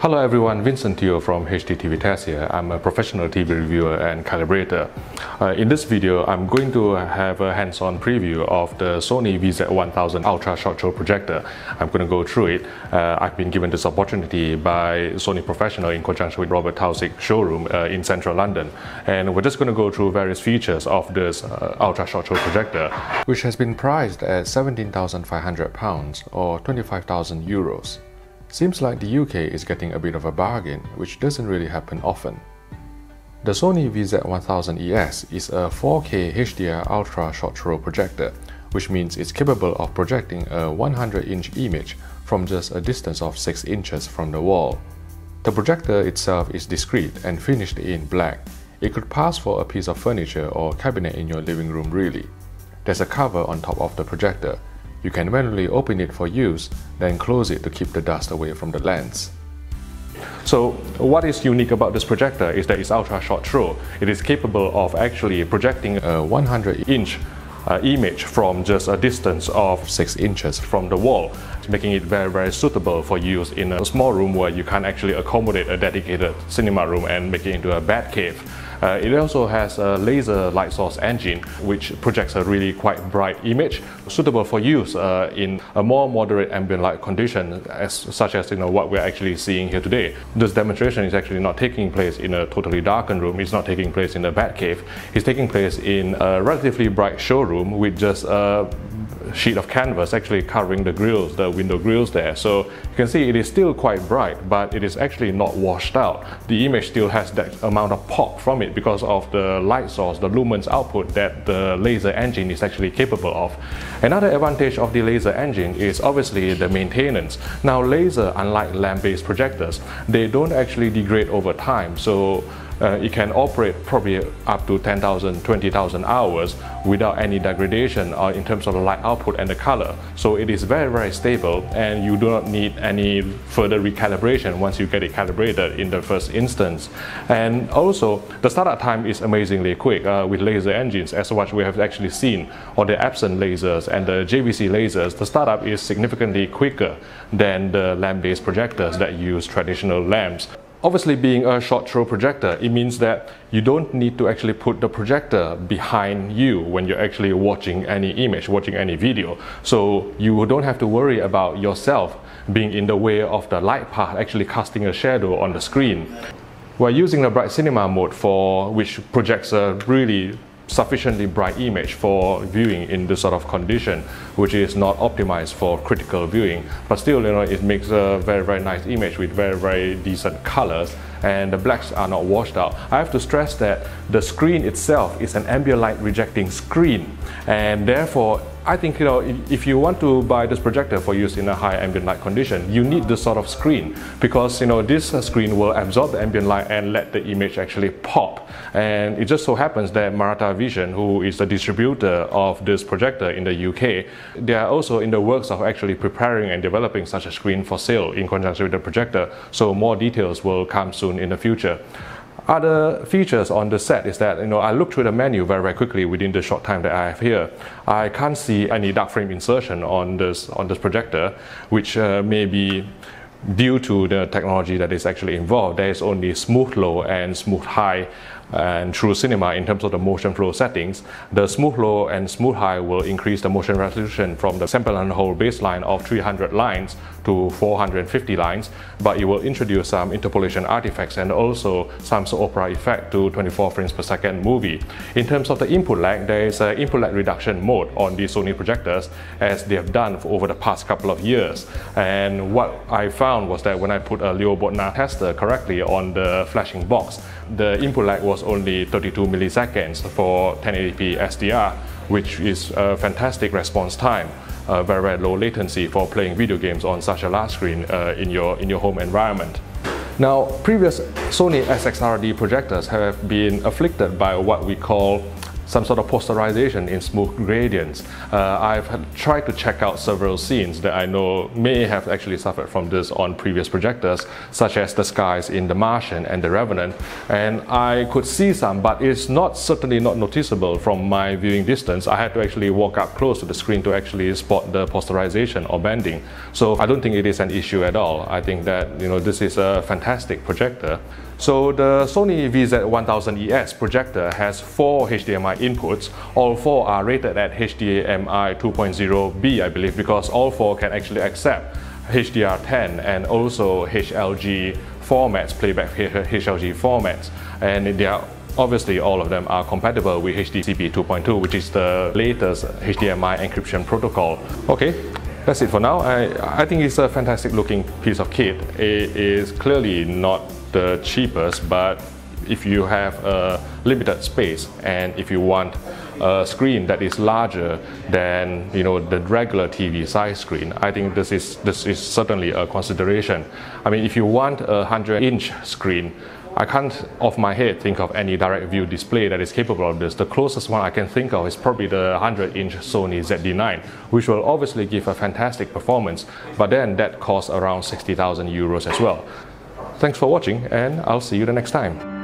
Hello everyone, Vincent Teo from HDTV Test here. I'm a professional TV reviewer and calibrator. In this video, I'm going to have a hands-on preview of the Sony VZ1000 Ultra Short Throw projector. I'm going to go through it. I've been given this opportunity by Sony Professional in conjunction with Robert Tausig's showroom in central London. And we're just going to go through various features of this Ultra Short Throw projector, which has been priced at £17,500 or 25,000 euros. Seems like the UK is getting a bit of a bargain, which doesn't really happen often. The Sony VZ1000ES is a 4K HDR Ultra Short Throw projector, which means it's capable of projecting a 100-inch image from just a distance of 6 inches from the wall. The projector itself is discreet and finished in black. It could pass for a piece of furniture or cabinet in your living room really. There's a cover on top of the projector. You can manually open it for use, then close it to keep the dust away from the lens. So what is unique about this projector is that it's ultra short throw. It is capable of actually projecting a 100-inch image from just a distance of 6 inches from the wall, making it very suitable for use in a small room where you can't actually accommodate a dedicated cinema room and make it into a bat cave. It also has a laser light source engine which projects a really quite bright image, suitable for use in a more moderate ambient light condition such as what we're actually seeing here today. This demonstration is actually not taking place in a totally darkened room, it's not taking place in a bat cave, it's taking place in a relatively bright showroom with just a sheet of canvas actually covering the grills, the window grills there. So you can see it is still quite bright, but it is actually not washed out. The image still has that amount of pop from it because of the light source, the lumens output that the laser engine is actually capable of. Another advantage of the laser engine is obviously the maintenance. Now laser, unlike lamp-based projectors, they don't actually degrade over time. So it can operate probably up to 10,000, 20,000 hours without any degradation in terms of the light output and the color. So it is very stable, and you do not need any further recalibration once you get it calibrated in the first instance. And also the startup time is amazingly quick with laser engines, as what we have actually seen on the Epson lasers and the JVC lasers. The startup is significantly quicker than the lamp-based projectors that use traditional lamps. Obviously, being a short throw projector, it means that you don't need to actually put the projector behind you when you're actually watching any image, watching any video. So you don't have to worry about yourself being in the way of the light path, actually casting a shadow on the screen. We're using the bright cinema mode which projects a really sufficiently bright image for viewing in this sort of condition, which is not optimized for critical viewing, but still it makes a very nice image with very decent colors, and the blacks are not washed out. I have to stress that the screen itself is an ambient light rejecting screen, and therefore I think if you want to buy this projector for use in a high ambient light condition, you need this sort of screen, because this screen will absorb the ambient light and let the image actually pop. And it just so happens that Maratha Vision, who is the distributor of this projector in the UK, they are also in the works of actually preparing and developing such a screen for sale in conjunction with the projector. So more details will come soon in the future. Other features on the set is that I looked through the menu very quickly within the short time that I have here. I can't see any dark frame insertion on this projector, which may be due to the technology that is actually involved. There is only smooth low and smooth high and true cinema in terms of the motion flow settings. The smooth low and smooth high will increase the motion resolution from the sample and hold baseline of 300 lines to 450 lines, but it will introduce some interpolation artifacts and also some soap opera effect to 24 frames per second movie. In terms of the input lag, there is an input lag reduction mode on the Sony projectors, as they have done over the past couple of years. And what I found was that when I put a Leo Bodnar tester correctly on the flashing box, the input lag was only 32 milliseconds for 1080p HDR, which is a fantastic response time. Very low latency for playing video games on such a large screen in your home environment. Now, previous Sony SXRD projectors have been afflicted by what we call some sort of posterization in smooth gradients. I've tried to check out several scenes that I know may have actually suffered from this on previous projectors, such as the skies in The Martian and The Revenant, and I could see some, but it's certainly not noticeable from my viewing distance. I had to actually walk up close to the screen to actually spot the posterization or bending. So I don't think it is an issue at all. I think that this is a fantastic projector. So the Sony VZ1000ES projector has 4 HDMI inputs. All 4 are rated at HDMI 2.0B, I believe, because all 4 can actually accept HDR10 and also HLG formats, playback HLG formats, and they are obviously all of them are compatible with HDTV 2.2, which is the latest HDMI encryption protocol. Okay, that's it for now. I think it's a fantastic looking piece of kit. It is clearly not the cheapest, but if you have a limited space and if you want a screen that is larger than the regular TV size screen, I think this is certainly a consideration. I mean, if you want a 100-inch screen, I can't off my head think of any direct view display that is capable of this. The closest one I can think of is probably the 100-inch Sony ZD9, which will obviously give a fantastic performance, but then that costs around 60,000 euros as well. Thanks for watching, and I'll see you the next time.